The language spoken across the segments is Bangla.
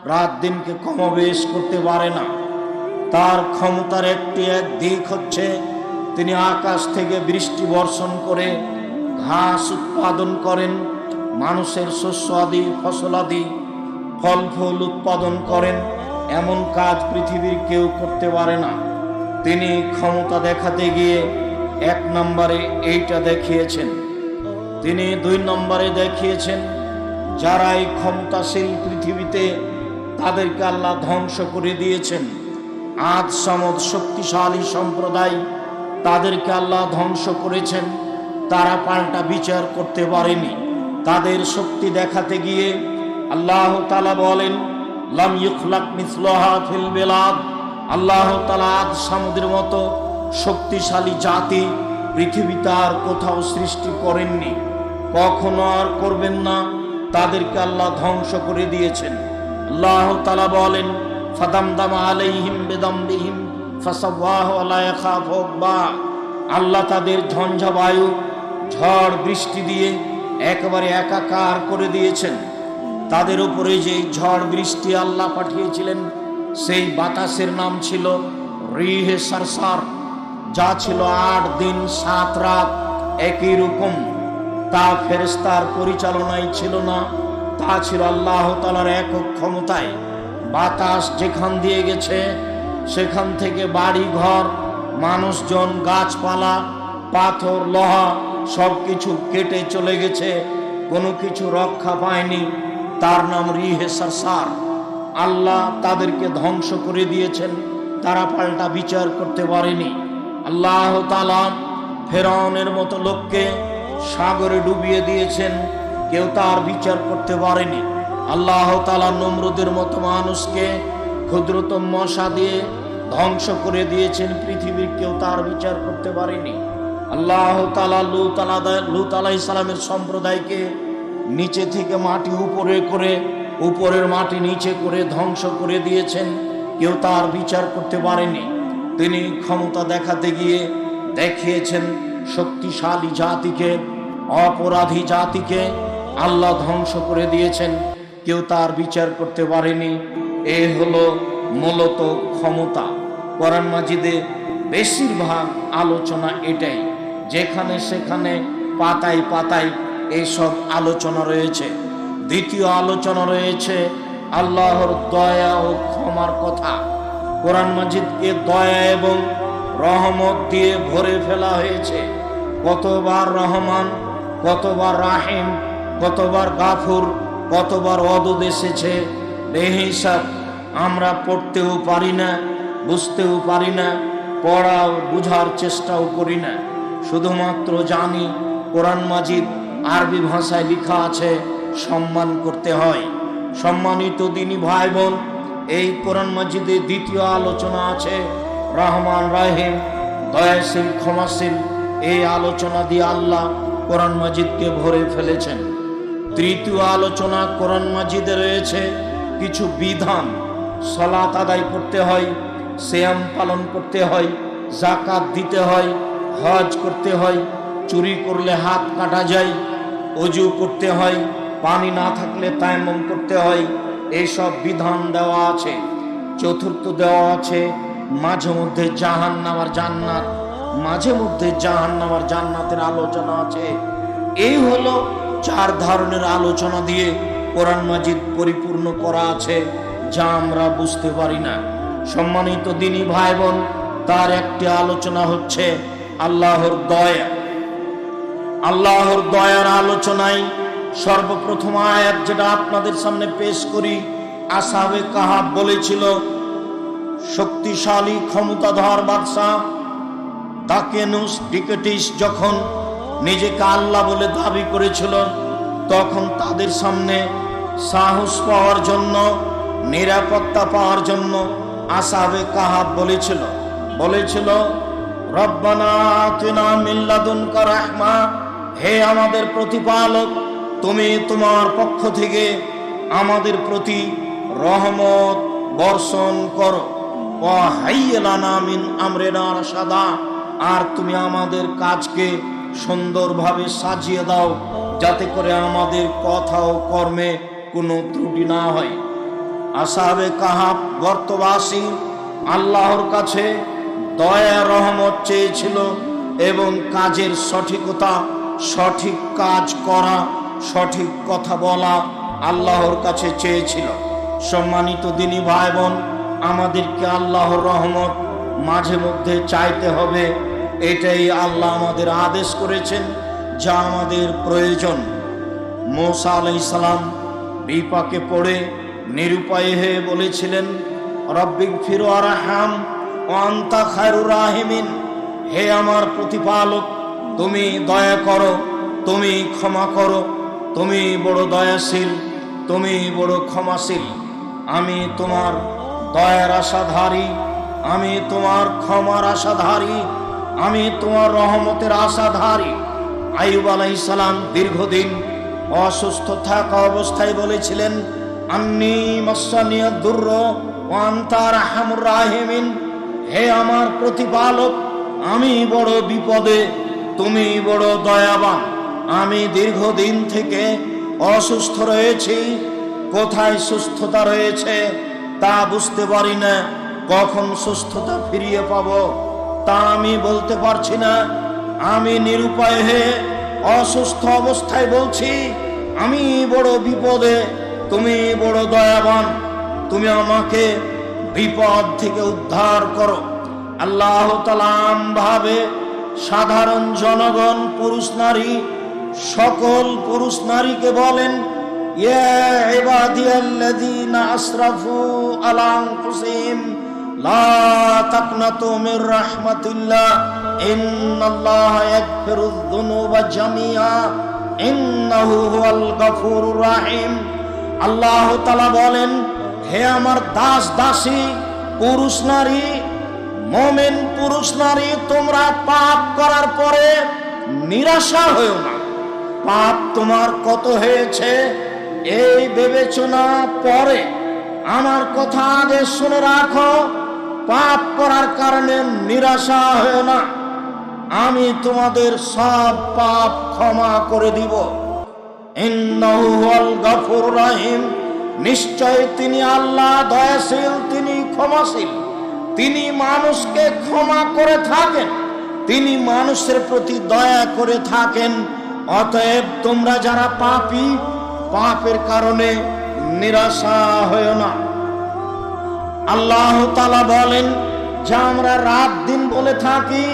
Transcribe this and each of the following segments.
রাত দিনকে কমবেশ করতে পারে না। তার ক্ষমতার এক দিক হচ্ছে তিনি আকাশ থেকে বৃষ্টি বর্ষণ করে ঘাস উৎপাদন করেন, মানুষের শস্য আদি ফসল আদি ফল ফুল উৎপাদন করেন। এমন কাজ পৃথিবীর কেউ করতে পারে না। তিনি ক্ষমতা দেখাতে গিয়ে 1 নম্বরে এইটা দেখিয়েছেন। তিনি 2 নম্বরে দেখিয়েছেন যারা এই ক্ষমতাশীল পৃথিবীতে, তাদেরকে আল্লাহ ধ্বংস করে দিয়েছেন। আদ সামদ শক্তিশালী সম্প্রদায়, তাদেরকে আল্লাহ ধ্বংস করেছেন। তারা পাল্টা বিচার করতে পারেনি। তাদের শক্তি দেখাতে গিয়ে আল্লাহ তাআলা বলেন, লাম ইখলাক মিসলাহা ফিল বিলাদ। আল্লাহ তাআলা আদ সামুদের মতো শক্তিশালী জাতি পৃথিবীতে আর কোথাও সৃষ্টি করেননি, কখনো আর করবেন না। তাদেরকে আল্লাহ ধ্বংস করে দিয়েছেন। আল্লাহ তাআলা বলেন, ফাদামদামা আলাইহিম বিদামবিহিম ফাসাওয়াহু ওয়া লা ইয়াখাফু উকবা। আল্লাহ তাদের ঝঞ্ঝা বায়ু, ঝড় বৃষ্টি দিয়ে একেবারে একাকার করে দিয়েছেন। তাদের উপরে যে ঝড় বৃষ্টি আল্লাহ পাঠিয়েছিলেন, সেই বাতাসের নাম ছিল রিহে সারসার, যা ছিল 8 দিন 7 রাত একই রকম। তা ফেরেশতার পরিচালনায় ছিল না, তা ছিল আল্লাহ তাআলার একক ক্ষমতায়। বাতাস যেখান দিয়ে গেছে সেখান থেকে বাড়ি ঘর, মানুষজন, গাছপালা, পাথর, লোহা সবকিছু কেটে চলে গেছে, কোনো কিছু রক্ষা পায়নি। তার নাম রিহে সারসার। আল্লাহ তাদেরকে ধ্বংস করে দিয়েছেন, তারা পাল্টা বিচার করতে পারেনি। আল্লাহ তাআলা ফেরাউনের মতো লোককে সাগরে ডুবিয়ে দিয়েছেন, কেউ তার বিচার করতে পারেনি। আল্লাহ তাআলা নমরুদের মতো মানুষকে ক্ষুদ্রতম মশা দিয়ে ধ্বংস করে দিয়েছেন, পৃথিবীর কেউ তার বিচার করতে পারেনি। আল্লাহ তাআলা লূত আলাইহিস সালামের সম্প্রদায়কে নিচে থেকে মাটি উপরে করে, উপরের মাটি নিচে করে ধ্বংস করে দিয়েছেন, কেউ তার বিচার করতে পারেনি। তিনি ক্ষমতা দেখাতে গিয়ে দেখিয়েছেন শক্তিশালী জাতিকে, অপরাধী জাতিকে আল্লাহ ধ্বংস করে দিয়েছেন, কেউ তার বিচার করতে পারেনি। এ হলো মূলত ক্ষমতা। কোরআন মাজিদে বেশিরভাগ আলোচনা এটাই, যেখানে সেখানে পাতায় পাতায় এইসব আলোচনা রয়েছে। দ্বিতীয় আলোচনা রয়েছে আল্লাহর দয়া ও ক্ষমার কথা। কোরআন মাজিদকে দয়া এবং রহমত দিয়ে ভরে ফেলা হয়েছে। কতবার রহমান, কতবার রাহিম, কতবার গাফুর, কতবার ওয়াদুদ এসেছে বেহিসাব। আমরা পড়তেও পারি না, বুঝতেও পারি না, পড়াও বুঝার চেষ্টাও করি না। শুধুমাত্র জানি কোরআন মাজিদ আরবি ভাষায় লেখা আছে, সম্মান করতে হয়। সম্মানিত দিনী ভাই বোন, এই কোরআন মাজিদে দ্বিতীয় আলোচনা আছে রহমান রাহিম, দয়াশীল ক্ষমাশীল। এই আলোচনা দিয়ে আল্লাহ কোরআন মাজিদকে ভরে ফেলেছেন। তৃতীয় আলোচনা কোরআন মাজিদে রয়েছে কিছু বিধান। সালাত আদায় করতে হয়, সিয়াম পালন করতে হয়, যাকাত দিতে হয়, হজ করতে হয়, চুরি করলে হাত কাটা যায়, ওযু করতে হয়, পানি না থাকলে তায়াম্মুম করতে হয়। এইসব বিধান দেওয়া আছে। চতুর্থ দেওয়া আছে মাঝে মধ্যে জাহান্নাম আর জান্নাত, মাঝে মধ্যে জাহান্নাম আর জান্নাতের আলোচনা আছে। এই হলো 4 ধরনের আলোচনা দিয়ে কোরআন মাজিদ পরিপূর্ণ করা আছে, যা আমরা বুঝতে পারি না। সম্মানিত দিনী ভাই বোন, তার একটি আলোচনা হচ্ছে আল্লাহর দয়া। আল্লাহর দয়ার আলোচনায় সর্বপ্রথম আয়াত যেটা আপনাদের সামনে পেশ করি, আসহাবে কাহাফ বলেছিল শক্তিশালী ক্ষমতাধর বাদশাহ দাকিয়ানুস ডিকেটিস যখন নিজেকে আল্লাহ বলে দাবি করেছিল, তখন তাদের সামনে সাহস পাওয়ার জন্য, নিরাপত্তা পাওয়ার জন্য আসহাবে কাহাফ বলেছিল রব্বানা আতিনা মিন লাদুনকা রাহমা, হে আমাদের প্রতিপালক, তুমি তোমার পক্ষ থেকে আমাদের প্রতি রহমত বর্ষণ করো। ওয়া হাইয়্যি লানা মিন আমরিনা রাশাদা, আর তুমি আমাদের কাজকে সুন্দরভাবে সাজিয়ে দাও, যাতে করে আমাদের কথা ও কর্মে কোনো ত্রুটি না হয়। আসহাবে কাহাফ গর্তবাসী আল্লাহর কাছে দয়া রহমত চেয়েছিল এবং কাজের সঠিকতা, সঠিক কাজ করা, সঠিক কথা বলা আল্লাহর কাছে চেয়েছিল। সম্মানিত দিনী ভাই বোন, আমাদেরকে আল্লাহর রহমত মাঝে মধ্যে চাইতে হবে। এটাই আল্লাহ আমাদের আদেশ করেছেন, যা আমাদের প্রয়োজন। মূসা আলাইহিস সালাম বিপাকে পড়ে নিরুপায় হয়ে বলেছিলেন, রব্বিগফির ওয়ারহাম ওয়া আনতা খায়রুর রাহিমিন, হে আমার প্রতিপালক, তুমি দয়া করো, তুমি ক্ষমা করো, তুমি বড় দয়াশীল, তুমি বড় ক্ষমাশীল। আমি তোমার দয়ার আশাধারী, আমি তোমার ক্ষমার আশাধারী, আমি তোমার রহমতের আশাধারী। আইয়ুব আলাইহিস সালাম দীর্ঘদিন অসুস্থ থাকা অবস্থায় বলেছিলেন, আন্নী মাসসানিয়াদ দুরর ওয়া আনতা আরহামুর রাহিমিন, হে আমার প্রতিপালক, আমি বড় বিপদে, তুমি বড় দয়াবান। আমি দীর্ঘদিন থেকে অসুস্থ রয়েছি, কোথায় সুস্থতা রয়েছে তা বুঝতে পারি না, কখন সুস্থতা ফিরিয়ে পাবো তা আমি বলতে পারছি না। আমি নিরুপায় হয়ে অসুস্থ অবস্থায় বলছি, আমি বড় বিপদে, তুমি বড় দয়াবান, তুমি আমাকে বিপদ থেকে উদ্ধার করো। আল্লাহ তাআলা ভাবে সাধারণ জনগণ, পুরুষ নারী, সকল পুরুষ নারীকে বলেন, ইয়া ইবাদিয়াল্লাযীনা আসরাফু আলা আনফুসিহিম লা তাকনাতু মির রাহমাতিল্লাহ ইন্নাল্লাহা ইয়াগফিরুয যুনুবা জামিআ ইন্নাহু হুয়াল গফুরুর রাহিম। আল্লাহ তাআলা বলেন, হে আমার দাস দাসী পুরুষ নারী, মুমিন পুরুষ নারী, তোমরা পাপ করার পরে নিরাশা হয়ো না। পাপ তোমার কত হয়েছে এই বিবেচনা পরে, আমার কথা আগে শুনে রাখো। পাপ করার কারণে নিরাশা হয়ো না, আমি তোমাদের সব পাপ ক্ষমা করে দিব। ইন্নাহু হুয়াল গফুরুর রাহিম, নিশ্চয় তিনি আল্লাহ দয়াশীল, তিনি ক্ষমাশীল, তিনি মানুষকে ক্ষমা করে থাকেন, তিনি মানুষের প্রতি দয়া করে থাকেন। অতএব তোমরা যারা পাপী, পাপের কারণে নিরাশা হয়ো না। আল্লাহ তাআলা বলেন যে আমরা রাত দিন বলে থাকি,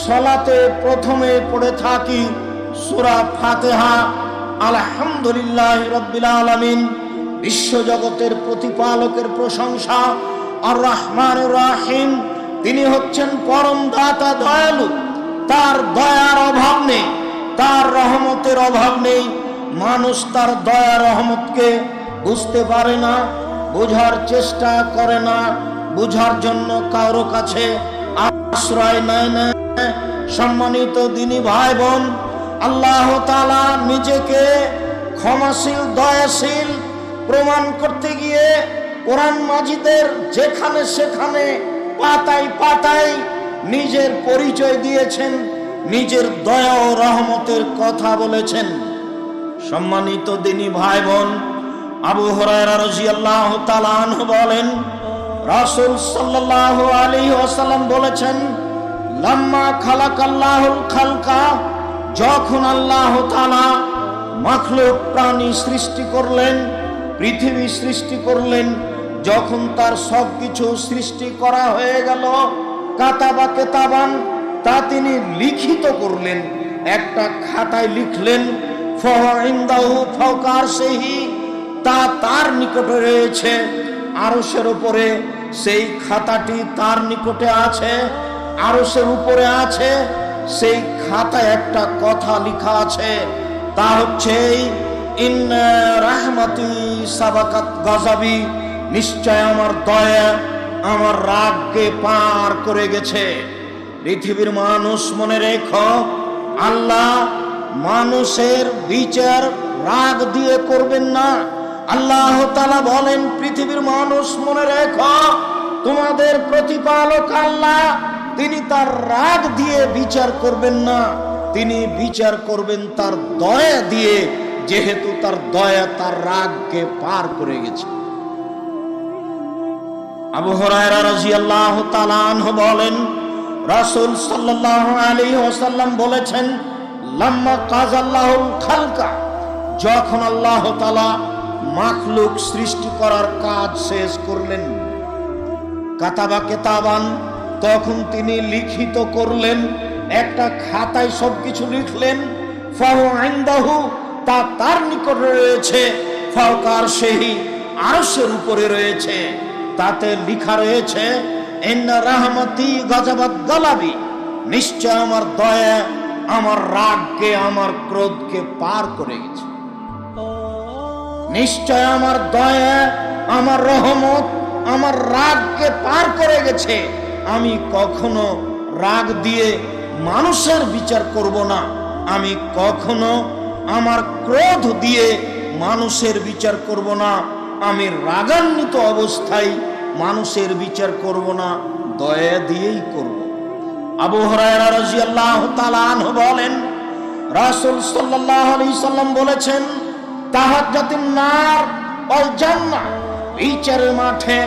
সালাতে প্রথমে পড়ে থাকি সূরা ফাতিহা, আলহামদুলিল্লাহি রাব্বিল আলামিন, বিশ্বজগতের প্রতিপালকের প্রশংসা, আর রহমানুর রহিম, তিনি হচ্ছেন পরম দাতা, দয়ালু, তার দয়ার অভাব নেই, তার রহমতের অভাব নেই। মানুষ তার দয়া রহমতকে বুঝতে পারে না, বোঝার চেষ্টা করে না, বুঝার জন্য কারো কাছে আশ্রয় নেয় না। সম্মানিত দিনী ভাই বোন, আল্লাহ তাআলা নিজেকে ক্ষমাশীল, দয়াশীল প্রমাণ করতে গিয়ে কোরআন মাজিদের যেখানে সেখানে পাতায় পাতায় নিজের পরিচয় দিয়েছেন, নিজের দয়া ও রহমতের কথা বলেছেন। সম্মানিত দিনী ভাই বোন, আবু হুরায়রা রাদিয়াল্লাহু তাআলা আনহু বলেন, রাসূল সাল্লাল্লাহু আলাইহি ওয়াসাল্লাম বলেছেন, লাম্মা খালাকাল্লাহুল খালকা, যখন আল্লাহ তাআলা মাখলুক প্রাণী সৃষ্টি করলেন, পৃথিবী সৃষ্টি করলেন, যখন তার সবকিছু সৃষ্টি করা হয়ে গেল, কাতাবা কিতাবান, তা তিনি লিখিত করলেন, একটা খাতায় লিখলেন। ফাইন্দাহু ফাওকা আরশিহি, তা তার নিকটে রয়েছে, আরশের উপরে সেই খাতাটি তার নিকটে আছে, আরশের উপরে আছে। সেই খাতায় একটা কথা লেখা আছে, তা হচ্ছে ইন্না রাহমাতি সাবাকাত গাযাবি, নিশ্চয় আমার দয়া আমার রাগকে পার করে গেছে। পৃথিবীর মানুষ মনে রেখো, আল্লাহ মানুষের বিচার রাগ দিয়ে করবেন না। আল্লাহ তাআলা বলেন, পৃথিবীর মানুষ মনে রেখো, তোমাদের প্রতিপালক আল্লাহ, তিনি তার রাগ দিয়ে বিচার করবেন না, তিনি বিচার করবেন তার দয়া দিয়ে, যেহেতু তার দয়া তার রাগকে পার করে গেছে। আবু হুরায়রা রাদিয়াল্লাহু তাআলা আনহু বলেন, রাসূল সাল্লাল্লাহু আলাইহি ওয়াসাল্লাম বলেছেন, লাম্মা কাযাল্লাহুল খালকা, যখন আল্লাহ তাআলা মাখলুক সৃষ্টি করার কাজ শেষ করলেন, কাতাবা কিতাবান, তখন তিনি লিখিত করলেন, একটা খাতায় সবকিছু লিখলেন। ফাহু ইনদাহু, তা তার নিকট রয়েছে, ফাওকার সেই আরশের উপরে রয়েছে। তাতে লেখা রয়েছে, ইন্না রাহমাতি গাজাবাত গালাবি, নিশ্চয় আমার দয়া আমার রাগকে, আমার ক্রোধকে পার করে গেছে। নিশ্চয় আমার দয়া, আমার রহমত আমার রাগকে পার করে গেছে। আমি কখনো রাগ দিয়ে মানুষের বিচার করব না, আমি কখনো আমার ক্রোধ দিয়ে মানুষের বিচার করব না, আমি রাগান্বিত অবস্থায় মানুষের বিচার করব না, দয়া দিয়েই করব। আবু হুরায়রা রাদিয়াল্লাহু তাআলা আনহু বলেন, রাসূল সাল্লাল্লাহু আলাইহি সাল্লাম বলেছেন, তাহাজ্জাতুন নার ওয়াল জান্নাহ, বিচারের মাঠে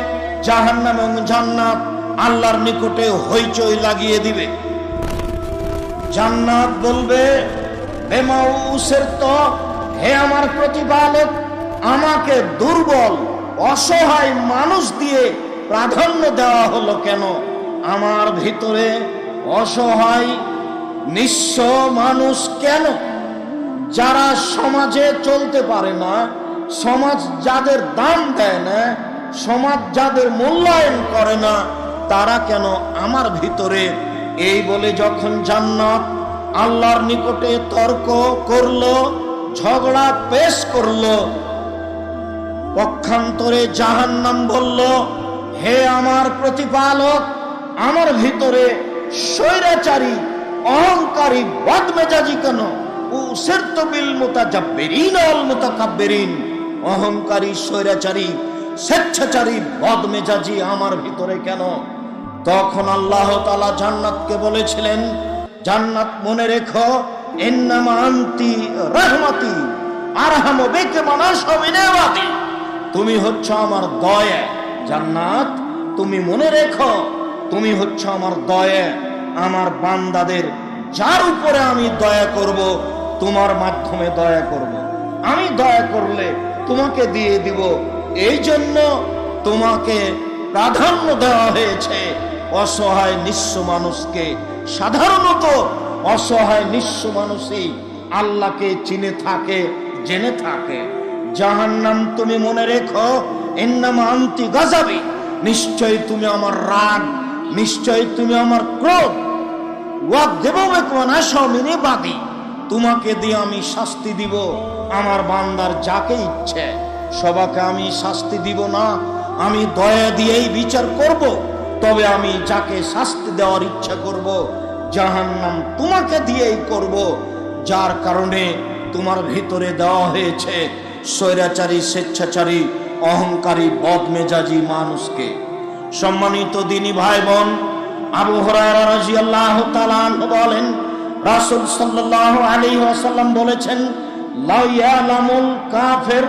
জাহান্নাম এবং জান্নাত আল্লাহর নিকটে হইচই লাগিয়ে দিবে। জান্নাত বলবে, বেমাউসের তো, হে আমার প্রতিপালক, আমাকে দুর্বল অসহায় মানুষ দিয়ে প্রাধান্য দেওয়া হলো কেন? আমার ভিতরে অসহায় নিঃস্ব মানুষ কেন? যারা সমাজে চলতে পারে না, সমাজ যাদের দাম দেয় না, সমাজ যাদের মূল্যায়ন করে না, তারা কেন আমার ভিতরে? এই বলে যখন জান্নাত আল্লাহর নিকটে তর্ক করলো, ঝগড়া পেশ করলো, পক্ষান্তরে জাহান্নাম বলল, হে আমার প্রতিপালক, আমার ভিতরে স্বৈরাচারী অহংকারী বদমেজাজি কেন? উসিরতু বিল মুতাজাব্বিরিন ওয়াল মুতাকাব্বিরিন, অহংকারী স্বৈরাচারী স্বেচ্ছাচারী বদমেজাজি আমার ভিতরে কেন? তখন আল্লাহ তাআলা জান্নাতকে বলেছিলেন, জান্নাত মনে রেখো, ইন্নামা আনতি রাহমাতি আরহামু বিকা মান আশা মিন ইবাদি, তুমি হচ্ছ আমার দয়া। জান্নাত তুমি মনে রেখো, তুমি হচ্ছ আমার দয়া, আমার বান্দাদের যার উপরে আমি দয়া করব, তোমার মাধ্যমে দয়া করব। আমি দয়া করলে তোমাকে দিয়ে দিব, এই জন্য তোমাকে প্রাধান্য দেওয়া হয়েছে অসহায় নিঃস্ব মানুষকে। সাধারণত অসহায় নিঃস্ব মানুষই আল্লাহকে চিনে থাকে, জেনে থাকে। জাহান্নাম তুমি মনে রেখো, ইন্নামা আনতি গাযাবি, নিশ্চয় তুমি আমার রাগ, নিশ্চয় তুমি আমার ক্রোধ। ওয়াযিবু বিকা মান আশা মিন ইবাদি, তোমাকে দিয়ে আমি শাস্তি দিব আমার বান্দার যাকে ইচ্ছে। সবাইকে আমি শাস্তি দিব না, আমি দয়া দিয়েই বিচার করব। তবে আমি যাকে শাস্তি দেওয়ার ইচ্ছা করব, জাহান্নাম তোমাকে দিয়েই করব, যার কারণে তোমার ভিতরে দেওয়া হয়েছে স্বৈরাচারী স্বেচ্ছাচারী অহংকারী বদমেজাজি মানুষকে। সম্মানিত দিনী ভাই বোন, আবু হুরায়রা রাদিয়াল্লাহু তাআলা আনহু বলেন, রাসূল সাল্লাল্লাহু আলাইহি ওয়াসাল্লাম বলেছেন, লা ইয়ালামুল কাফির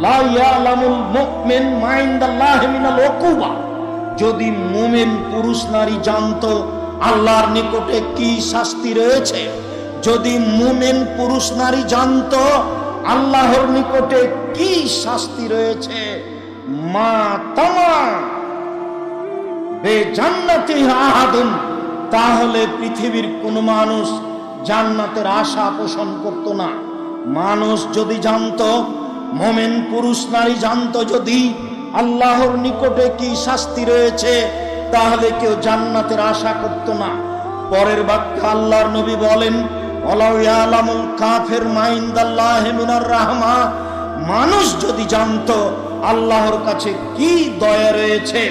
লা ইয়ালামুল মুমিন মা ইনদাল্লাহি মিনাল উকুবা, যদি মুমিন পুরুষ নারী জানতো আল্লাহর নিকটে কি শাস্তি রয়েছে, যদি মুমিন পুরুষ নারী জানতো আল্লাহর নিকটে কি শাস্তি রয়েছে, মা তামা বে জান্নাতি আহাদুন, তাহলে পৃথিবীর কোন মানুষ জান্নাতের আশা পোষণ করত না। মানুষ যদি জানতো, মুমিন পুরুষ নারী জানতো যদি আল্লাহর নিকটে কি শাস্তি রয়েছে, তাহলে কেউ জান্নাতের আশা করত না। পরের বাক্যে আল্লাহর নবী বলেন, ওয়ালাউ ইয়ালামুল কাফির মা ইনদাল্লাহি মিনার রাহমা, মানুষ যদি জানতো আল্লাহর কাছে কি দয়া রয়েছে,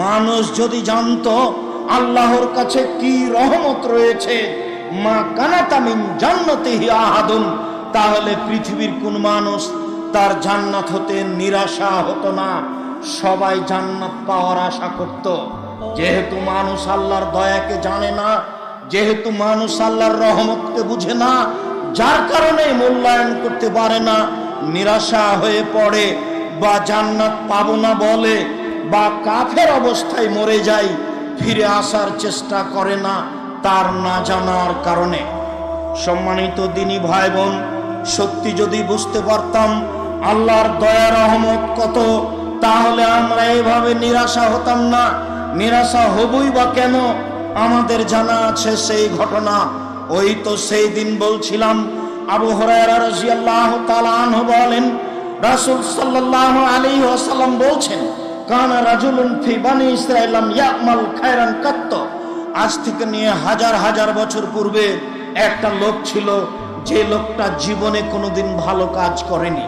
মানুষ যদি জানতো আল্লাহর কাছে কি রহমত রয়েছে, মা কানাতা মিন জান্নাতিহি আহাদুন, তাহলে পৃথিবীর কোন মানুষ তার জান্নাত হতে নিরাশা হতো না, সবাই জান্নাত পাওয়ার আশা করত। যেহেতু মানুষ আল্লাহর দয়াকে জানে না, যেহেতু মানুষ আল্লাহর রহমতকে বুঝে না, যার কারণে মূল্যায়ন করতে পারে না, নিরাশা হয়ে পড়ে বা জান্নাত পাবো না বলে, বা কাফের অবস্থায় মরে যায়, ফিরে আসার চেষ্টা করে না তার না জানার কারণে। সম্মানিত দিনী ভাই বোন, সত্যি যদি বুঝতে পারতাম আল্লাহর দয়া রহমত কত, তাহলে আমরা এভাবে নিরাশা হতাম না। নিরাশা হবই বা কেন? আমাদের জানা আছে সেই ঘটনা। ওই তো সেই দিন বলছিলাম, আবু হুরায়রা রাদিয়াল্লাহু তাআলা আনহু বলেন, রাসূল সাল্লাল্লাহু আলাইহি ওয়াসাল্লাম বলছেন, কানা রাজুলুন ফি বানি ইসরাঈল লাম ইয়ামাল খায়রান কাত্ত। আজ থেকে নিয়ে হাজার হাজার বছর পূর্বে একটা লোক ছিল, যে লোকটা জীবনে কোনোদিন ভালো কাজ করেনি।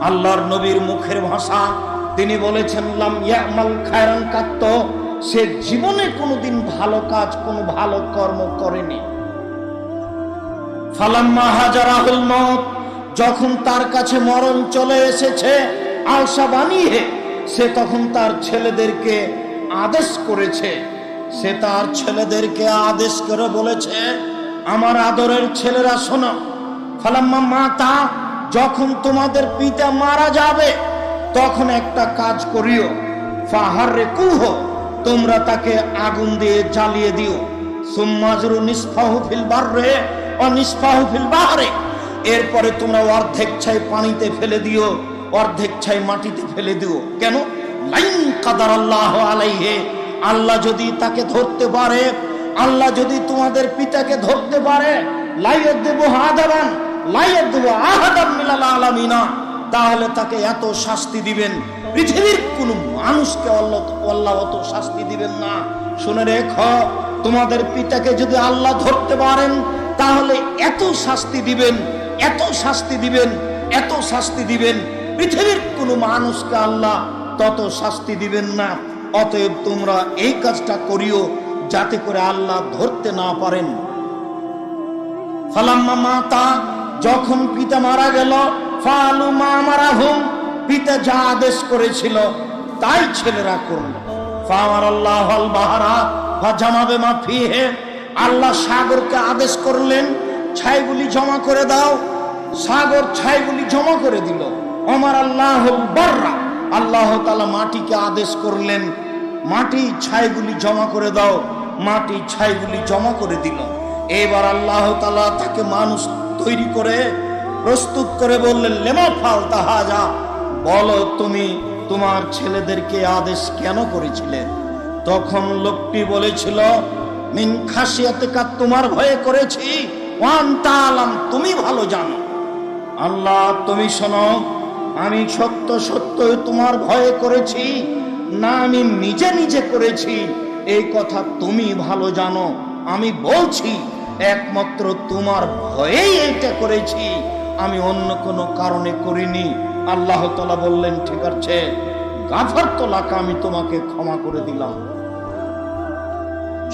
আল্লাহর নবীর মুখের ভাষা, তিনি বলেছেন লাম ইয়ামাল খায়রান কাত্ত, সে জীবনে কোনোদিন ভালো কাজ, কোনো ভালো কর্ম করেনি। ফালাম্মা হাজারাহুল মাউত, যখন তার কাছে মরণ চলে এসেছে, আওসা বানিয়ে সে তখন তার ছেলেদেরকে আদেশ করেছে। সে তার ছেলেদেরকে আদেশ করে বলেছে, আমার আদরের ছেলেরা শোনো, ফালাম্মা মাতা, যখন তোমাদের পিতা মারা যাবে তখন একটা কাজ করিও, ফাহাররিকুহ, তোমরা তাকে আগুন দিয়ে জ্বালিয়ে দিও, সুম্মাজরু নিসফাহু ফিল বাররে ও নিসফাহু ফিল বাহরে, এরপরে তোমরা অর্ধেক ছাই পানিতে ফেলে দিও, অর্ধেক ছাই মাটিতে ফেলে দিও। কেন? লাইন কাদারাল্লাহু আলাইহি, আল্লাহ যদি তাকে ধরতে পারে, আল্লাহ যদি তোমাদের পিতাকে ধরতে পারে, লাইয়াদবু আদাবান লাইয়াদবু আহাদাম মিনাল আলামিনা, তাহলে তাকে এত শাস্তি দিবেন, পৃথিবীর কোন মানুষকে আল্লাহ অত শাস্তি দিবেন না। শুনে রেখো, তোমাদের পিতাকে যদি আল্লাহ ধরতে পারেন তাহলে এত শাস্তি দিবেন, এত শাস্তি দিবেন, এত শাস্তি দিবেন, পৃথিবীর কোন মানুষকে আল্লাহ তত শাস্তি দিবেন না। অতএব তোমরা এই কাজটা করিও যাতে করে আল্লাহ ধরতে না পারেন। ফালাম্মা মাতা, যখন পিতা মারা গেল, ফালু মা মারাহুম, পিতা যা আদেশ করেছিল তাই ছেলেরা করল। ফামারাল্লাহুল বাহরা ফাজামা বিমা ফিহি, আল্লাহ সাগরকে আদেশ করলেন, ছাইগুলি জমা করে দাও। সাগর ছাইগুলি জমা করে দিল। ওমর আল্লাহুল বাররা, আল্লাহ তাআলা মাটিকে আদেশ করলেন, মাটি ছাইগুলি জমা করে দাও। মাটি ছাইগুলি জমা করে দিল। এবার আল্লাহ তাআলা তাকে মানুষ তৈরি করে প্রস্তুত করে বললেন, লেমা ফালতা হাজা, বলো তুমি তোমার ছেলেদেরকে আদেশ কেন করেছিলে? তখন লোকটি বলেছিল, মিন খাশিয়াতিকা, তোমার ভয়ে করেছি, ওয়ান তাআলাম, তুমি ভালো জানো। আল্লাহ তুমি শোনো, আমি সত্য সত্য তোমার ভয়ে করেছি না আমি নিজে নিজে করেছি, এই কথা তুমি ভালো জানো। আমি বলছি একমাত্র তোমার ভয়েই এটা করেছি, আমি অন্য কোনো কারণে করিনি। আল্লাহ তাআলা বললেন, ঠিক আছে, গাফারতু লাকা, আমি তোমাকে ক্ষমা করে দিলাম।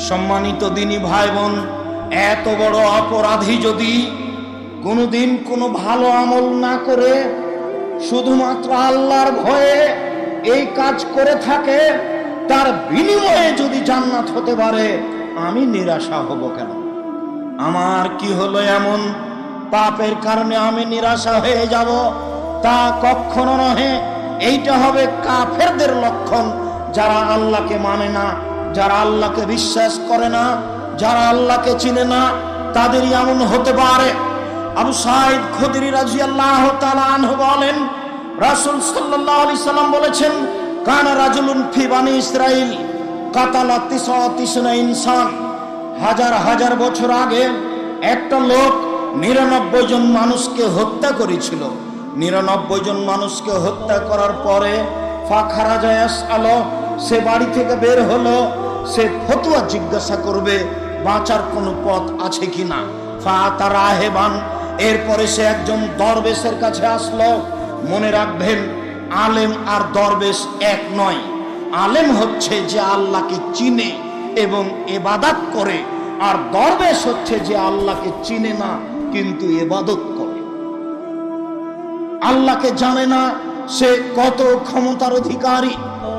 সম্মানিত দিনী ভাই বোন, এত বড় অপরাধী যদি কোনোদিন কোনো ভালো আমল না করে শুধুমাত্র আল্লাহর ভয়ে এই কাজ করে থাকে, তার বিনিময়ে যদি জান্নাত হতে পারে, আমি নিরাশা হব কেন? আমার কি হলো এমন পাপের কারণে আমি নিরাশা হয়ে যাব? তা কখনো নহে। এইটা হবে কাফেরদের লক্ষণ, যারা আল্লাহকে মানে না, যারা আল্লাহকে বিশ্বাস করে না, যারা আল্লাহকে চিনে না, তাদেরই এমন হতে পারে। আবু সাঈদ খুদরি রাদিয়াল্লাহু তাআলা আনহু বলেন, রাসূল সাল্লাল্লাহু আলাইহি সাল্লাম বলেছেন, কানা রাজুলুন ফি বানি ইসরাঈল কাতালা 99 ইনসান, হাজার হাজার বছর আগে একটা লোক 99 জন মানুষকে হত্যা করেছিল। 99 জন মানুষকে হত্যা করার পরে ফাখারাজা ইয়াসআলু, সে বাড়ি থেকে বের হলো, সে ফতোয়া জিজ্ঞাসা করবে বাঁচার কোনো পথ আছে কিনা। ফাতা রাহেবান, এরপরে সে একজন দরবেশের কাছে আসলো। মনে রাখবেন, আলেম আর দরবেশ এক নয়। আলেম হচ্ছে যে আল্লাহকে চিনে এবং ইবাদত করে, আর দরবেশ হচ্ছে যে আল্লাহকে চিনে না কিন্তু ইবাদত করে। আল্লাহকে জানে না, সে কত ক্ষমতার অধিকারী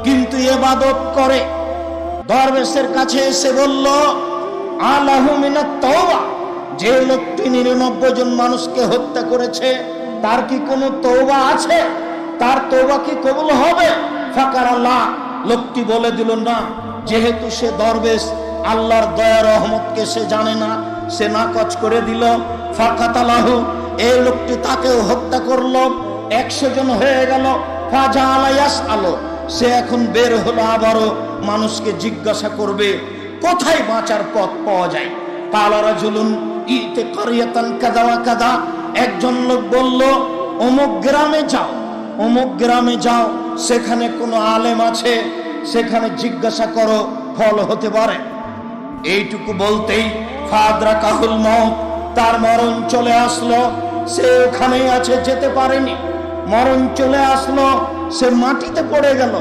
কিন্তু ইবাদত করে। দরবেশের কাছে এসে বলল, আলাহু মিনাত তাওবা, যে লোকটি 99 জন মানুষকে হত্যা করেছে তার কি কোনো তওবা আছে? তার তওবা কি কবুল হবে? ফাকারাল্লাহ, লোকটি বলে দিল, না, যেহেতু সে দরবেশ, আল্লাহর দয়া রহমতকে সে জানে না, সে নাকচ করে দিল। ফাকাতালাহু, এই লোকটি তাকেও হত্যা করলো। 100 জন হয়ে গেল। ফাজাআলা ইয়াসআলু, সে এখন বের হলো, আবারও মানুষকে জিজ্ঞাসা করবে কোথায় বাঁচার পথ পাওয়া যায়। কালা রাজুলুন ইতে কারিয়াতান কাযা ওয়া কাযা, একজন লোক বলল অমুক গ্রামে যাও, অমুক গ্রামে যাও, সেখানে কোনো আলেম আছে, সেখানে জিজ্ঞাসা করো, ফল হতে পারে। এইটুকু বলতেই ফাদরাকাহুল মউত, তার মরণ চলে আসলো। সে ওখানেই আছে, যেতে পারেনি। মরণ চলে আসলো, সে মাটিতে পড়ে গেল।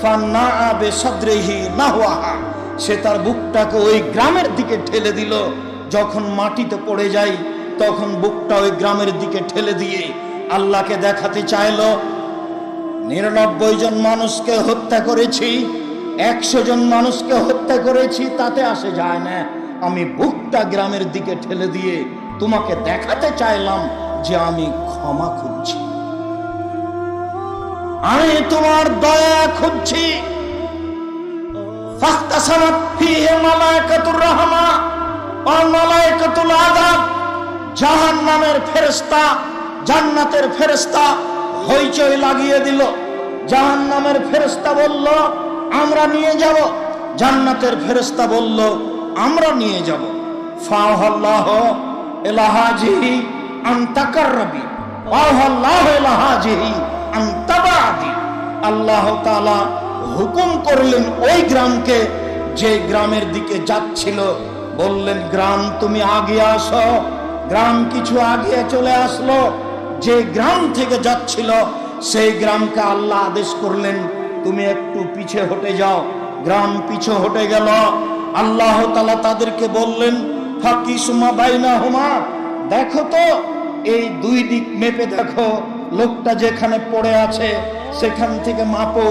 ফান্নাআ বিসাদরিহি নাহওয়াহা, সে তার বুকটাকে ওই গ্রামের দিকে ঠেলে দিল। যখন মাটিতে পড়ে যায়, তখন বুকটা ওই গ্রামের দিকে ঠেলে দিয়ে আল্লাহকে দেখাতে চাইলো, 99 জন মানুষকে হত্যা করেছি, 100 জন মানুষকে হত্যা করেছি, তাতে আসে যায় না। আমি বুকটা গ্রামের দিকে ঠেলে দিয়ে তোমাকে দেখাতে চাইলাম যে আমি ক্ষমা খুঁজছি, আমি তোমার দয়া খুঁজছি। ফাখতাসামাত ফিহি মালায়েকাতুর রাহমা ওয়া মালায়েকাতুল আযাব, জাহান্নামের ফেরেশতা জান্নাতের ফেরেশতা হইচই লাগিয়ে দিল। জাহান্নামের ফেরেশতা বলল আমরা নিয়ে যাব, জান্নাতের ফেরেশতা বলল আমরা নিয়ে যাব। ফাআল্লাহু ইলাহাজিহি আন তাকাররাবি ওয়াল্লাহু ইলাহাজিহি আন তাবাদি, আল্লাহ তাআলা হুকুম করলেন ওই গ্রামকে, যে গ্রামের দিকে যাচ্ছিল, বললেন গ্রাম তুমি আগে আসো। গ্রাম কিছু আগে চলে আসলো। যে গ্রাম থেকে যাচ্ছিল সেই গ্রামকে আল্লাহ আদেশ করলেন তুমি একটু পিছে হটে যাও। গ্রাম পিছে হটে গেল। আল্লাহ তাআলা তাদেরকে বললেন ফাকিসুমা বাইনাহুমা, দেখো তো এই দুই দিক মেপে দেখো, লোকটা যেখানে পড়ে আছে সেখান থেকে মাপো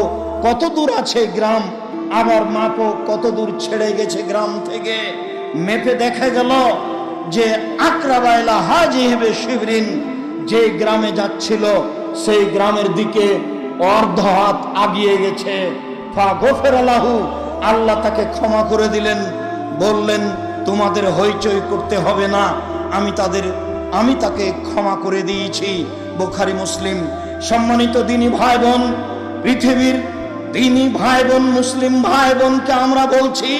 কত দূর আছে গ্রাম, আবার মাপো কত দূর ছেড়ে গেছে গ্রাম থেকে। মেপে দেখা গেল যে আকরাবাইলা হাজিবে শিবরিন, যে গ্রামে যাচ্ছিল সেই গ্রামের দিকে অর্ধ হাত আগিয়ে গেছে। ফাগফিরালাহু, আল্লাহ তাকে ক্ষমা করে দিলেন, বললেন তোমাদের হইচই করতে হবে না, আমি তাকে ক্ষমা করে দিয়েছি। বুখারী মুসলিম। সম্মানিত দিনী ভাই বোন, পৃথিবীর দিনী ভাই বোন, মুসলিম ভাই বোনকে আমরা বলছি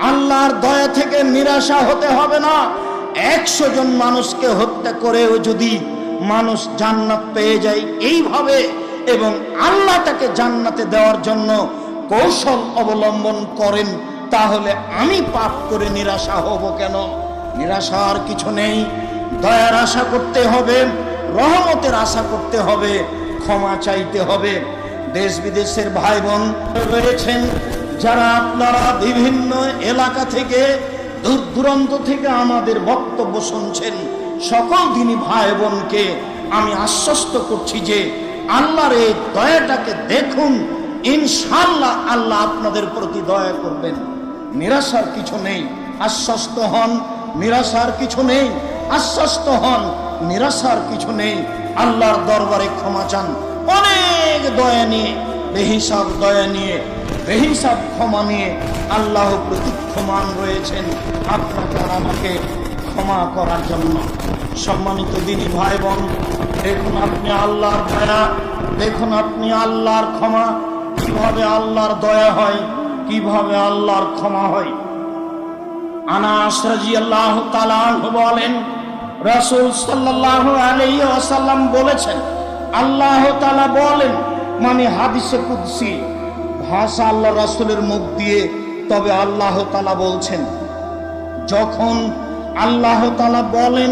আল্লাহর দয়া থেকে নিরাশা হতে হবে না। 100 জন মানুষকে হত্যা করেও যদি মানুষ জান্নাত পেয়ে যায় এইভাবে, এবং আল্লাহ তাকে জান্নাতে দেওয়ার জন্য কৌশল অবলম্বন করেন, তাহলে আমি পাপ করে নিরাশা হব কেন? নিরাশার কিছু নেই। দয়ার আশা করতে হবে, রহমতের আশা করতে হবে, ক্ষমা চাইতে হবে। দেশ বিদেশের ভাই বোন রয়েছেন যারা আপনারা বিভিন্ন এলাকা থেকে, দূর দূরান্ত থেকে আমাদের বক্তব্য শুনছেন, সকল দিনী ভাই বোনকে আমি আশ্বস্ত করছি যে আল্লাহর এই দয়াটাকে দেখুন, ইনশাআল্লাহ আল্লাহ আপনাদের প্রতি দয়া করবেন। নিরাশার কিছু নেই, আশ্বস্ত হন। নিরাশার কিছু নেই, আশ্বস্ত হন। নিরাশার কিছু নেই। আল্লাহর দরবারে ক্ষমা চান, অনেক দয়া নিয়ে, বেহিসাব দয়া নিয়ে, বেহিসাব ক্ষমা নিয়ে আল্লাহ প্রতীক্ষমান রয়েছেন আপনাকে আর আমাকে ক্ষমা করার জন্য। সম্মানিত দিনী ভাই বোন, দেখুন আপনি আল্লাহর দয়া, দেখুন আপনি আল্লাহর ক্ষমা, কিভাবে আল্লাহর দয়া হয়, কিভাবে আল্লাহর ক্ষমা হয়। আনাস রাদিয়াল্লাহু তাআলা আনহু বলেন, রাসূল সাল্লাল্লাহু আলাইহি ওয়াসাল্লাম বলেছেন, আল্লাহ তাআলা বলেন, মানে হাদিসে কুদসি, ভাষা আল্লাহ রাসূলের মুখ দিয়ে, তবে আল্লাহ তাআলা বলছেন। যখন আল্লাহ তাআলা বলেন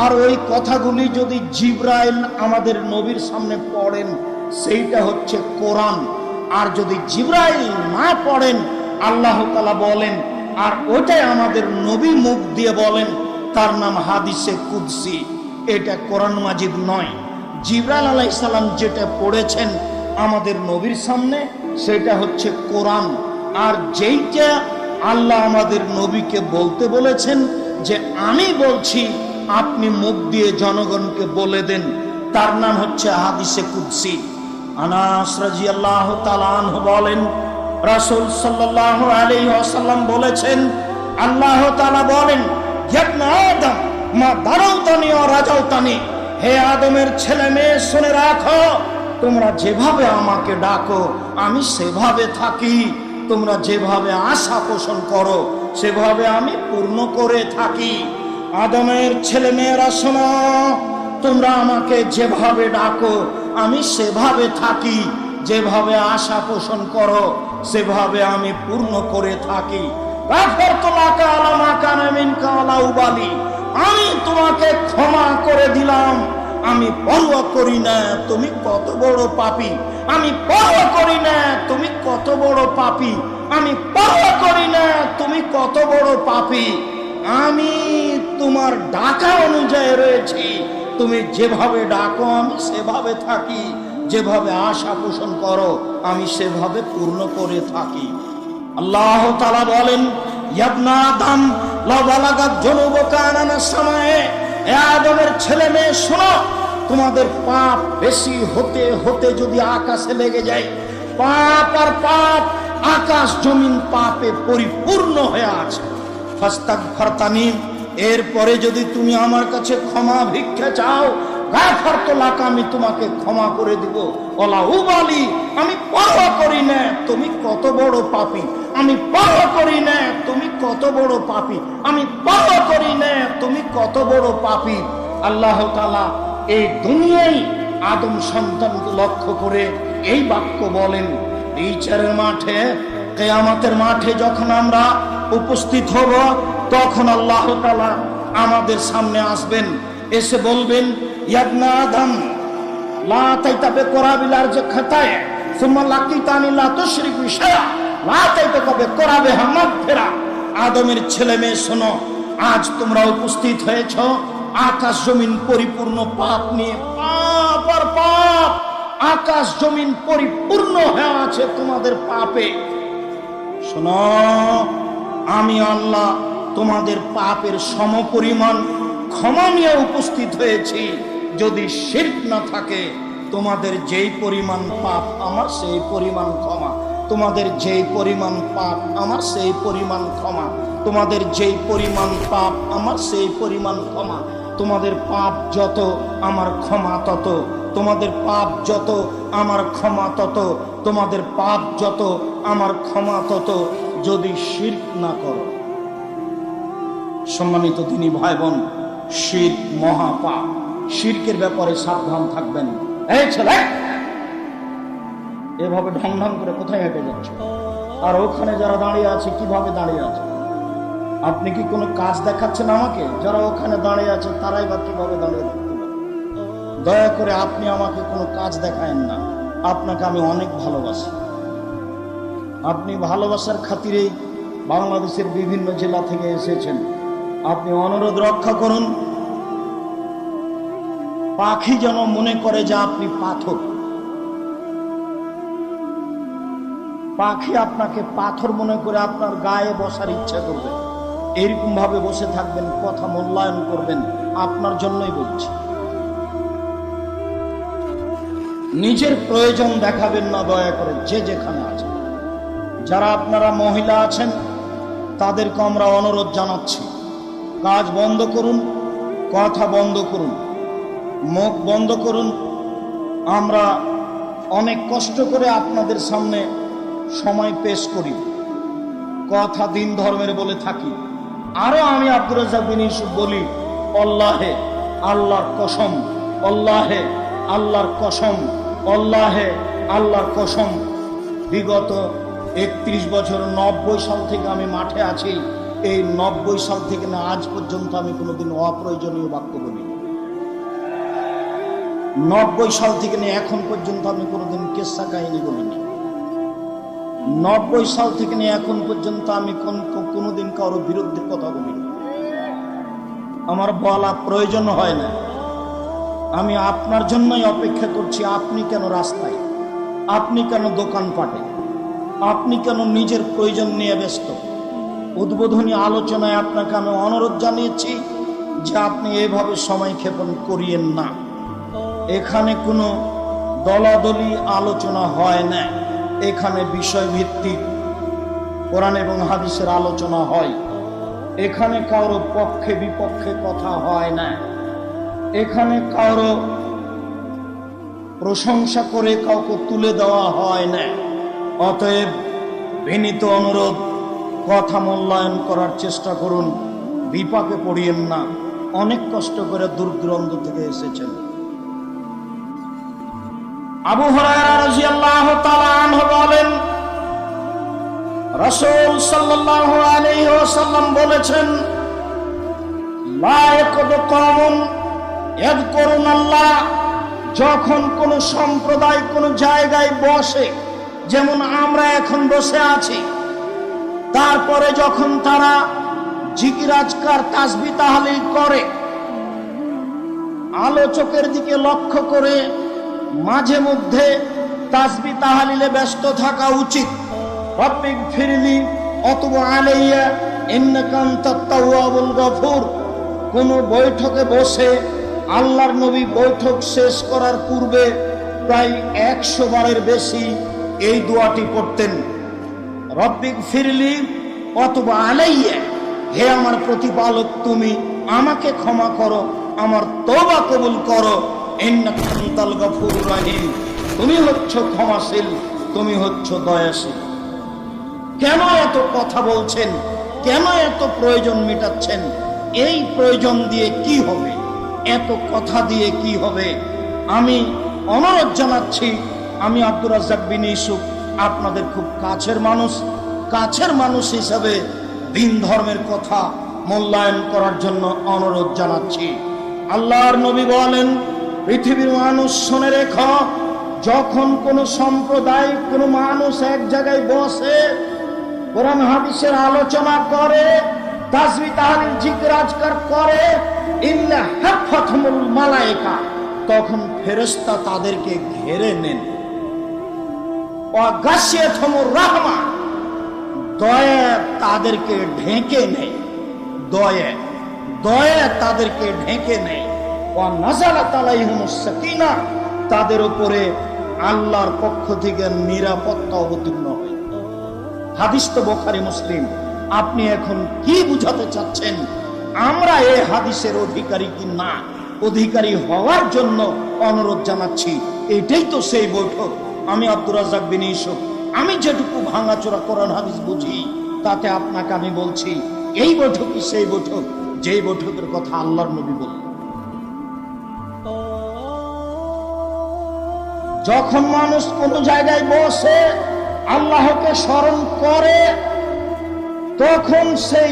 আর ওই কথাগুলি যদি জিবরাইল আমাদের নবীর সামনে পড়েন, সেইটা হচ্ছে কোরআন। আর যদি জিবরাইল না পড়েন, আল্লাহ তাআলা বলেন আর ওটাই আমাদের নবী মুখ দিয়ে বলেন, তার নাম হাদিসে কুদসি। এটা কোরআন মাজিদ নয়। জিবরাইল আলাইহিস সালাম যেটা পড়েছেন আমাদের নবীর সামনে, সেটা হচ্ছে কোরআন। আর যেইটা আল্লাহ আমাদের নবীকে বলতে বলেছেন যে আমি বলছি, আপনি মুখ দিয়ে জনগণকে বলে দেন, তার নাম হচ্ছে হাদিসে কুদসি। আনাস রাদিয়াল্লাহু তাআলা আনহু বলেন, রাসূল সাল্লাল্লাহু আলাইহি ওয়াসাল্লাম বলেছেন, আল্লাহ তাআলা বলেন, ইবনে আদম মা দারাউতানি ওয়া রাজাউতানি, হে আদমের ছেলে মেয়ে শুনে রাখো, তোমরা যেভাবে আমাকে ডাকো আমি সেভাবে থাকি, তোমরা যেভাবে আশা পোষণ করো সেভাবে আমি পূর্ণ করে থাকি। আদমের ছেলে মেয়েরা শোনো, তোমরা আমাকে যেভাবে ডাকো আমি সেভাবে থাকি, যেভাবে আশা পোষণ করো সেভাবে আমি পূর্ণ করে থাকি। আমি তোমাকে ক্ষমা করে দিলাম, আমি পরোয়া করি না তুমি কত বড় পাপী, আমি পরোয়া করি না তুমি কত বড় পাপী, আমি পরোয়া করি না তুমি কত বড় পাপী। আমি তোমার ডাকা অনুযায়ী রয়েছি, তুমি যেভাবে ডাকো আমি সেভাবে থাকি, যেভাবে আশা পোষণ করো আমি সেভাবে পূর্ণ করে থাকি। আল্লাহ তাআলা বলেন, ইবনা আদম লা বালাগাত যুনুবুকা আনানাস সামায়ে, হে আদমের ছেলে মেয়ে শোনো, তোমাদের পাপ বেশি হতে হতে যদি আকাশে লেগে যায়, পাপ আর পাপ, আকাশ জমিন পাপে পরিপূর্ণ হয়ে আছে, ফাস্তাগফিরতানি, এরপরে যদি তুমি আমার কাছে ক্ষমা ভিক্ষা চাও, গাফারতু লাকা, আমি তোমাকে ক্ষমা করে দিব। ওয়ালা উবালি, আমি পরোয়া করি না তুমি কত বড় পাপী, আমি পরোয়া করি না তুমি কত বড় পাপী, আমি পরোয়া করি না তুমি কত বড় পাপী। আল্লাহ তাআলা এই দুনিয়ায় আদম সন্তানকে লক্ষ্য করে এই বাক্য বলেন। বিচারের মাঠে, কিয়ামতের মাঠে যখন আমরা উপস্থিত হব, তখন আল্লাহ তাআলা আমাদের সামনে আসবেন, এসে বলবেন, ইবনা আদম লা তাইতা বিকরাবিল আরজি খাতায় সুম্মা লাকিতানি লা তুশরিক বি শাইআ লা তাইতা বিকরাবিহা মাগফিরা। আদমের ছেলে মেয়ে শোনো, আজ তোমরা উপস্থিত হয়েছ আকাশ জমিন পরিপূর্ণ পাপ নিয়ে, পাপ আর পাপ, আকাশ জমিন পরিপূর্ণ হয়ে আছে তোমাদের পাপে। শোনো, আমি আল্লাহ তোমাদের পাপের সমপরিমাণ ক্ষমা নিয়ে উপস্থিত হয়েছি। যদি শিরক না থাকে, তোমাদের যেই পরিমাণ পাপ আমার সেই পরিমাণ ক্ষমা, তোমাদের যেই পরিমাণ পাপ আমার সেই পরিমাণ ক্ষমা, তোমাদের যেই পরিমাণ পাপ আমার সেই পরিমাণ ক্ষমা। তোমাদের পাপ যত আমার ক্ষমা তত, তোমাদের পাপ যত আমার ক্ষমা তত, তোমাদের পাপ যত আমার ক্ষমা তত, যদি শিরক না করো। সম্মানিত দিনী ভাই বোন, শিরক মহাপাপ, শিরকের ব্যাপারে সাবধান থাকবেন। এই ছেলে, এভাবে ঢং ঢং করে কোথায় হেঁটে যাচ্ছ? আর ওখানে যারা দাঁড়িয়ে আছে কিভাবে দাঁড়িয়ে আছে? আপনি কি কোনো কাজ দেখাচ্ছেন আমাকে? যারা ওখানে দাঁড়িয়ে আছে তারাই বা কিভাবে দাঁড়িয়ে থাকতে পারে? দয়া করে আপনি আমাকে কোনো কাজ দেখায়েন না, আপনাকে আমি অনেক ভালোবাসি। আপনি ভালোবাসার খাতিরেই বাংলাদেশের বিভিন্ন জেলা থেকে এসেছেন। আপনি অনুরোধ রক্ষা করুন, পাখি যেন মনে করে যে আপনি পাথর। পাখি আপনাকে পাথর মনে করে আপনার গায়ে বসার ইচ্ছা করবে, এরকম ভাবে বসে থাকবেন, কথা মূল্যায়ন করবেন। আপনার জন্যই বলছি, নিজের প্রয়োজন দেখাবেন না দয়া করে, যে যেখানে আছে। যারা আপনারা মহিলা আছেন তাদেরকে আমরা অনুরোধ জানাচ্ছি, কাজ বন্ধ করুন, কথা বন্ধ করুন, মুখ বন্ধ করুন। আমরা অনেক কষ্ট করে আপনাদের সামনে সময় পেশ করি, কথা দিন ধর্মের বলে থাকি। আরো আমি আব্দুর রাজ্জাক বিন ইউসুফ বলি, আল্লাহে আল্লাহর কসম, আল্লাহে আল্লাহর কসম, আল্লাহে আল্লাহর কসম, বিগত 31 বছর 90 সাল থেকে আমি মাঠে আছি। এই 90 সাল থেকে না আজ পর্যন্ত আমি কোনোদিন অপ্রয়োজনীয় বাক্য বলি। 90 সাল থেকে নিয়ে এখন পর্যন্ত আমি কোনোদিন কেসা কাহিনী বলিনি। 90 সাল থেকে নিয়ে এখন পর্যন্ত আমি কোনোদিন কারো বিরুদ্ধে কথা বলিনি। আমার বলা প্রয়োজন হয় না। আমি আপনার জন্যই অপেক্ষা করছি। আপনি কেন রাস্তায়, আপনি কেন দোকানপাটে, আপনি কেন নিজের প্রয়োজন নিয়ে ব্যস্ত? উদ্বোধনী আলোচনায় আপনাকে আমি অনুরোধ জানিয়েছি যে আপনি এভাবে সময় ক্ষেপণ করিয়েন না। এখানে কোনো দলাদলি আলোচনা হয় না, এখানে বিষয়ভিত্তিক কোরআন এবং হাদিসের আলোচনা হয়। এখানে কারো পক্ষে বিপক্ষে কথা হয় না, এখানে কারো প্রশংসা করে কাউকে তুলে দেওয়া হয় না। অতএব বিনীত অনুরোধ, কথা মূল্যায়ন করার চেষ্টা করুন, বিপাকে পড়িয়েন না। অনেক কষ্ট করে দূর দূরান্ত থেকে এসেছেন। আবু হুরায়রা রাদিয়াল্লাহু তাআলা আনহু বলেন, রাসূল সাল্লাল্লাহু আলাইহি ওয়াসাল্লাম বলেছেন, লা ইয়াকুদু কওমুন ইয়াযকুরুনাল্লাহ, যখন কোন সম্প্রদায় কোন জায়গায় বসে, যেমন আমরা এখন বসে আছি, তারপরে যখন তারা জিকির আজকার তাসবিহ তাহলিল করে, আলোচকের দিকে লক্ষ্য করে মাঝে মধ্যে তাসবিহ তাহলিলে ব্যস্ত থাকা উচিত। রব্বিক ফিরলি অতুব আলাইয়া ইন্নাকা আনতাত তাওয়াবুল গফুর। কোন বৈঠকে বসে আল্লাহর নবী বৈঠক শেষ করার পূর্বে প্রায় 100 বারের বেশি এই দোয়াটি পড়তেন, রব্বিক ফিরলি অতুব আলাইয়া, হে আমার প্রতিপালক তুমি আমাকে ক্ষমা করো, আমার তওবা কবুল করো, ইন্নাকা আনতাল গফুরুর রহিম, তুমি হচ্ছ ক্ষমাশীল, তুমি হচ্ছ দয়াশীল। কেন এত কথা বলছেন? কেন এত প্রয়োজন মেটাচ্ছেন? এই প্রয়োজন দিয়ে কি হবে? এত কথা দিয়ে কি হবে? আমি অনুরোধ জানাচ্ছি, আমি আব্দুর রাজ্জাক বিন ইউসুফ আপনাদের খুব কাছের মানুষ হিসাবে দিন ধর্মের কথা মূল্যায়ন করার জন্য অনুরোধ জানাচ্ছি। আল্লাহর নবী বলেন, পৃথিবীর মানুষ শুনে রেখো, যখন কোন সম্প্রদায় কোন মানুষ এক জায়গায় বসে কোরআন হাদিসের আলোচনা করে, তাসবিহ তাহলিল জিকির আজকার করে, ইল্লা হাফাতহুমুল মালায়েকা, তখন ফেরেশতা তাদেরকে ঘিরে নেন। ওয়া গাশিয়াতহুমুর রাহমা, দয়া তাদেরকে ঢেকে নেয়, দয়া তাদেরকে ঢেকে নেয়। ওয়া নাযালাত আলাইহিমুস সাকিনা, তাদের উপরে আল্লাহর পক্ষ থেকে নিরাপত্তা অবতীর্ণ হয়। হাদিস তো বুখারী মুসলিম। আপনি এখন কি বুঝাতে চাচ্ছেন? আমরা এই হাদিসের অধিকারী কি না? অধিকারী হওয়ার জন্য অনুরোধ জানাচ্ছি। এটাই তো সেই বৈঠক। আমি আব্দুর রাজ্জাক বিন ইউসুফ, আমি যেটুকু ভাঙাচোরা কোরআন হাদিস বুঝি, তাতে আপনাকে আমি বলছি, এই বৈঠকই সেই বৈঠক যেই বৈঠকের কথা আল্লাহর নবী বললেন। যখন মানুষ কোন জায়গায় বসে আল্লাহকে স্মরণ করে, তখন সেই